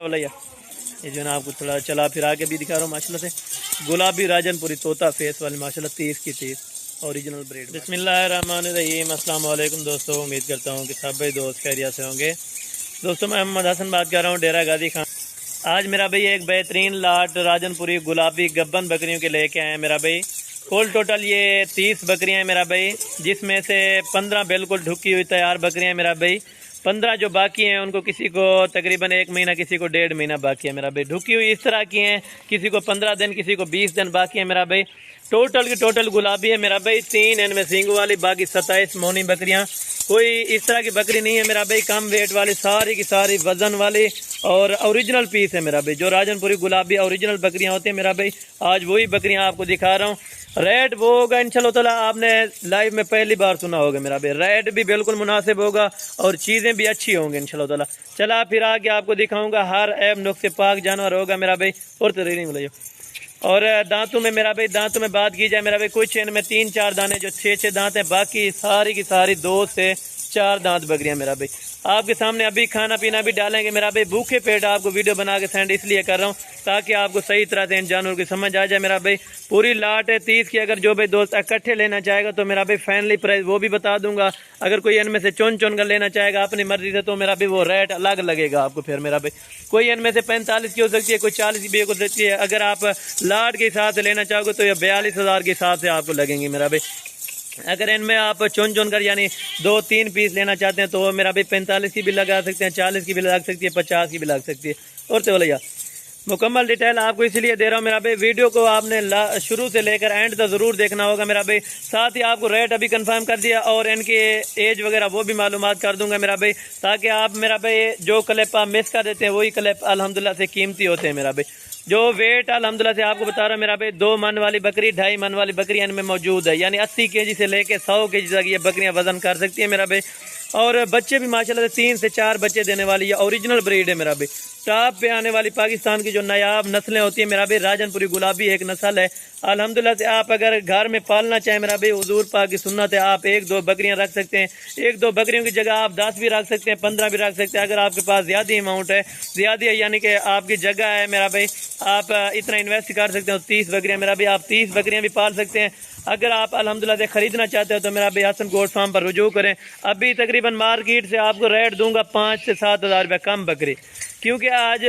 भैया ये जो है ना आपको थोड़ा चला फिरा के भी दिखा रहा हूँ माशाल्लाह से। गुलाबी राजनपुरी तोता फेस वाली माशाल्लाह 30 की 30 ओरिजिनल ब्रीड। बिस्मिल्लाहिर्रहमानिर्रहीम। अस्सलाम वालेकुम दोस्तों, उम्मीद करता हूँ कि सब भाई दोस्त खैरियत से होंगे। दोस्तों मैं मोहम्मद हसन बात कर रहा हूँ, डेरा गाजी खान। आज मेरा भाई एक बेहतरीन लाट राजनपुरी गुलाबी गब्बन बकरियों के लेके आए हैं मेरा भाई। कुल टोटल ये 30 बकरियाँ हैं मेरा भाई, जिसमें से 15 बिल्कुल ढुकी हुई तैयार बकरियाँ हैं मेरा भाई। 15 जो बाकी हैं उनको किसी को तकरीबन 1 महीना, किसी को 1.5 महीना बाकी है मेरा भाई। ढुकी हुई इस तरह की हैं, किसी को 15 दिन, किसी को 20 दिन बाकी है मेरा भाई। टोटल की टोटल गुलाबी है मेरा भाई। 3 इनमें सींग वाली, बाकी 27 मोनी बकरियां। कोई इस तरह की बकरी नहीं है मेरा भाई। कम वेट वाली, सारी की सारी वजन वाली और ओरिजिनल पीस है मेरा भाई। जो राजनपुरी गुलाबी ओरिजिनल बकरियां होती हैं मेरा भाई, आज वही बकरियां आपको दिखा रहा हूँ। रेट वो होगा इंशाल्लाह ताला, आपने लाइव में पहली बार सुना होगा मेरा भाई। रेट भी बिल्कुल मुनासिब होगा और चीज़ें भी अच्छी होंगी इंशाल्लाह ताला। चला फिर आके आपको दिखाऊंगा। हर ऐब नुक्से पाक जानवर होगा मेरा भाई। और तो रेडी बोलिए। और दांतों में मेरा भाई, दांतों में बात की जाए मेरा भाई, कुछ इनमें 3-4 दाने जो 6-6 दांत हैं, बाकी सारी की सारी 2 से 4 दांत बकरियां मेरा भाई। आपके सामने अभी खाना पीना भी डालेंगे मेरा भाई। भूखे पेट आपको वीडियो बना के सेंड इसलिए कर रहा हूँ ताकि आपको सही तरह से इन जानवरों की समझ आ जाए मेरा भाई। पूरी लाट है 30 की। अगर जो भाई दोस्त इकट्ठे लेना चाहेगा तो मेरा भाई फाइनली प्राइस वो भी बता दूंगा। अगर कोई इनमें से चुन कर लेना चाहेगा अपनी मर्जी से तो मेरा भाई वो रेट अलग लगेगा आपको फिर मेरा भाई। कोई इनमें से 45 की हो सकती है, कोई 40 की भी हो सकती है। अगर आप लाट के हिसाब से लेना चाहोगे तो ये 42,000 के हिसाब से आपको लगेंगे मेरा भाई। अगर इनमें आप चुन कर यानी 2-3 पीस लेना चाहते हैं तो मेरा भाई 45 की भी लगा सकते हैं, 40 की भी लग सकती है, 50 की भी लग सकती है। और तो भैया मुकम्मल डिटेल आपको इसलिए दे रहा हूँ मेरा भाई। वीडियो को आपने शुरू से लेकर एंड तक ज़रूर देखना होगा मेरा भाई। साथ ही आपको रेट अभी कंफर्म कर दिया और इनके एज वगैरह वो भी मालूमात कर दूंगा मेरा भाई, ताकि आप मेरा भाई जो क्लिप आप मिस कर देते हैं वही क्लिप अल्हम्दुलिल्लाह से कीमती होते हैं मेरा भाई। जो वेट अल्हम्दुलिल्लाह से आपको बता रहा हूँ मेरा भाई, 2 मन वाली बकरी, 2.5 मन वाली बकरी इनमें मौजूद है। यानी 80 kg से लेके 100 kg तक ये बकरियाँ वजन कर सकती है मेरा भाई। और बच्चे भी माशाल्लाह से 3 से 4 बच्चे देने वाली है। ओरिजिनल ब्रीड है मेरा भाई। टॉप पे आने वाली पाकिस्तान की जो नायाब नस्लें होती है मेरा भाई, राजनपुरी गुलाबी एक नस्ल है अल्हम्दुलिल्लाह से। आप अगर घर में पालना चाहें मेरा भाई, हुजूर पाक की सुन्नत है, आप 1-2 बकरियां रख सकते हैं। 1-2 बकरियों की जगह आप 10 भी रख सकते हैं, 15 भी रख सकते हैं। अगर आपके पास ज़्यादा अमाउंट है, ज़्यादा यानी कि आपकी जगह है मेरा भाई, आप इतना इन्वेस्ट कर सकते हो। 30 बकरियां मेरा भाई, आप 30 बकरियां भी पाल सकते हैं। अगर आप अल्हम्दुलिल्लाह से ख़रीदना चाहते हो तो मेरा भाई हसन गोट फार्म पर रुजू करें। अभी तकरीबन मार्केट से आपको रेट दूंगा 5 से 7 हज़ार रुपये कम बकरी, क्योंकि आज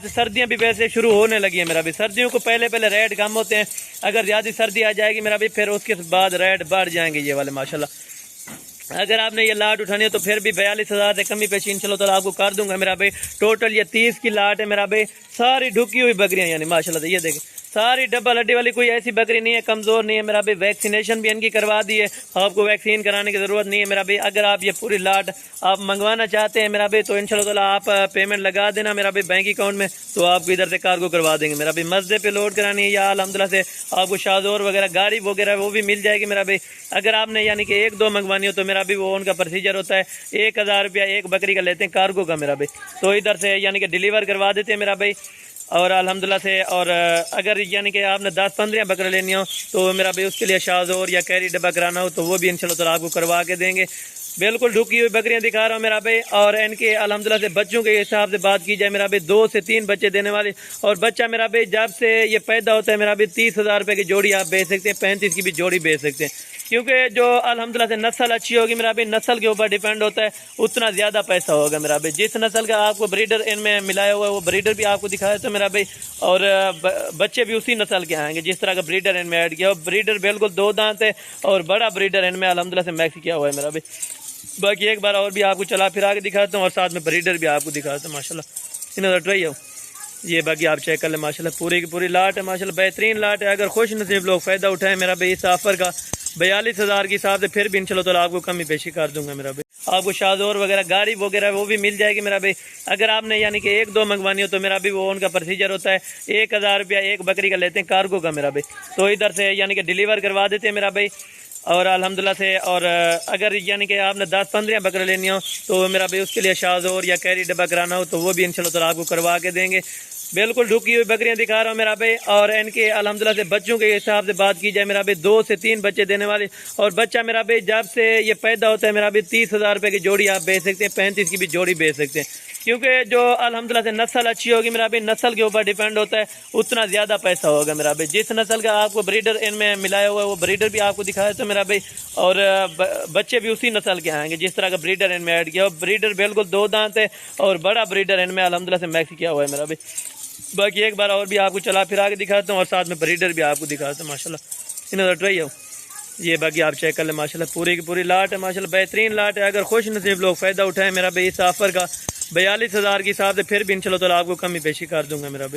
सर्दियां भी वैसे शुरू होने लगी है मेरा भाई। सर्दियों को पहले रेट कम होते हैं। अगर ज़्यादा सर्दी आ जाएगी मेरा भाई फिर उसके बाद रेट बढ़ जाएंगे ये वाले माशाल्लाह। अगर आपने ये लाट उठानी है तो फिर भी 42,000 से कमी पेशी इंशाल्लाह ताला आपको कर दूंगा मेरा भाई। टोटल ये 30 की लाट है मेरा भाई। सारी ढुकी हुई बकरियां यानी माशाल्लाह से, ये देखें सारी डबल हड्डी वाली, कोई ऐसी बकरी नहीं है कमज़ोर नहीं है मेरा भाई। वैक्सीनेशन भी इनकी करवा दी है, आपको वैक्सीन कराने की ज़रूरत नहीं है मेरा भाई। अगर आप ये पूरी लाट आप मंगवाना चाहते हैं मेरा भाई तो इंशाल्लाह ताला आप पेमेंट लगा देना मेरा भाई बैंक अकाउंट में, तो आपको इधर से कार्गो करवा देंगे मेरा भाई। मस्जिद पे लोड करानी है या अल्हम्दुलिल्लाह से आपको शाहजोर वगैरह गाड़ी वगैरह वो भी मिल जाएगी मेरा भाई। अगर आपने यानी कि 1-2 मंगवानी हो तो मेरा भाई वो उनका प्रोसीजर होता है। 1,000 रुपया एक बकरी का लेते हैं कार्गो का मेरा भाई, तो इधर से यानी कि डिलीवर करवा देते हैं मेरा भाई। और अल्हम्दुलिल्लाह से और अगर यानी कि आपने 10-15 बकरे लेनी हो तो मेरा भाई उसके लिए शाहजोर या कैरी डब्बा कराना हो तो वो भी इंशाल्लाह ताला आपको करवा के देंगे। बिल्कुल ढुकी हुई बकरियां दिखा रहा हूँ मेरा भाई। और इनके अल्हम्दुलिल्लाह से बच्चों के हिसाब से बात की जाए मेरा भाई, 2 से 3 बच्चे देने वाले। और बच्चा मेरा भाई जब से ये पैदा होता है मेरा भाई 30,000 रुपये की जोड़ी आप बेच सकते हैं, 35 की भी जोड़ी बेच सकते हैं। क्योंकि जो अल्हम्दुलिल्लाह से नस्ल अच्छी होगी मेरा भाई, नस्ल के ऊपर डिपेंड होता है, उतना ज़्यादा पैसा होगा मेरा भाई। जिस नस्ल का आपको ब्रीडर इनमें मिलाया हुआ है वो ब्रीडर भी आपको दिखाया था मेरा भाई, और बच्चे भी उसी नस्ल के आएंगे जिस तरह का ब्रीडर इनमें ऐड किया। ब्रीडर बिल्कुल 2 दांत है और बड़ा ब्रीडर इनमें अल्हम्दुलिल्लाह से मैक्स किया हुआ है मेरा भाई। बाकी एक बार और भी आपको चला फिरा के दिखाता हूँ और साथ में ब्रीडर भी आपको दिखाता हूँ माशाल्लाह। इन ट्राई हो ये बाकी आप चेक कर लें माशाल्लाह। पूरी की पूरी लाट है माशाल्लाह, बेहतरीन लाट है। अगर खुश नसीब लोग फ़ायदा उठाएं मेरा भाई इस ऑफर का 42,000 के हिसाब से, फिर भी इंशाल्लाह ताला आपको कमी पेशी कर दूंगा मेरा भाई। आपको शाहजोर वगैरह गाड़ी वगैरह वो भी मिल जाएगी मेरा भाई। अगर आपने यानी कि 1-2 मंगवानी हो तो मेरा भी वो उनका प्रोसीजर होता है। 1,000 रुपया एक बकरी का लेते हैं कार्गो का मेरा भाई, तो इधर से यानी कि डिलीवर करवा देते हैं मेरा भाई। और अल्हम्दुलिल्लाह से और अगर यानी कि आपने 10-15 बकरे लेनी हो तो मेरा भाई उसके लिए शाहजोर या कैरी डब्बा कराना हो तो वो भी इंशाल्लाह ताला आपको करवा के देंगे। बिल्कुल ढुकी हुई बकरियां दिखा रहा हूँ मेरा भाई। और इनके अल्हम्दुलिल्लाह से बच्चों के हिसाब से बात की जाए मेरा भाई, 2 से 3 बच्चे देने वाले। और बच्चा मेरा भाई जब से ये पैदा होता है मेरा भाई 30,000 रुपये की जोड़ी आप बेच सकते हैं, 35 की भी जोड़ी बेच सकते हैं। क्योंकि जो अल्हम्दुलिल्लाह से नस्ल अच्छी होगी मेरा भाई, नस्ल के ऊपर डिपेंड होता है, उतना ज़्यादा पैसा होगा मेरा भाई। जिस नस्ल का आपको ब्रीडर इनमें मिलाया हुआ है वो ब्रीडर भी आपको दिखाया था मेरा भाई, और बच्चे भी उसी नस्ल के आएंगे जिस तरह का ब्रीडर इनमें ऐड किया। ब्रीडर बिल्कुल 2 दांत है और बड़ा ब्रीडर इनमें अल्हम्दुलिल्लाह से मैक्स किया हुआ है मेरा भाई। बाकी एक बार और भी आपको चला फिरा के दिखाता हूँ और साथ में ब्रीडर भी आपको दिखाता हूँ माशाल्लाह। इन्हें ट्राई हो ये बाकी आप चेक कर लें माशाल्लाह, पूरी की पूरी लाट है माशाल्लाह, बेहतरीन लाट है। अगर खुश नसीब लोग फ़ायदा उठाएं मेरा भाई इस ऑफर का 42,000 के हिसाब से, फिर भी इंशाल्लाह ताला आपको कमी पेशी कर दूंगा मेरा भाई।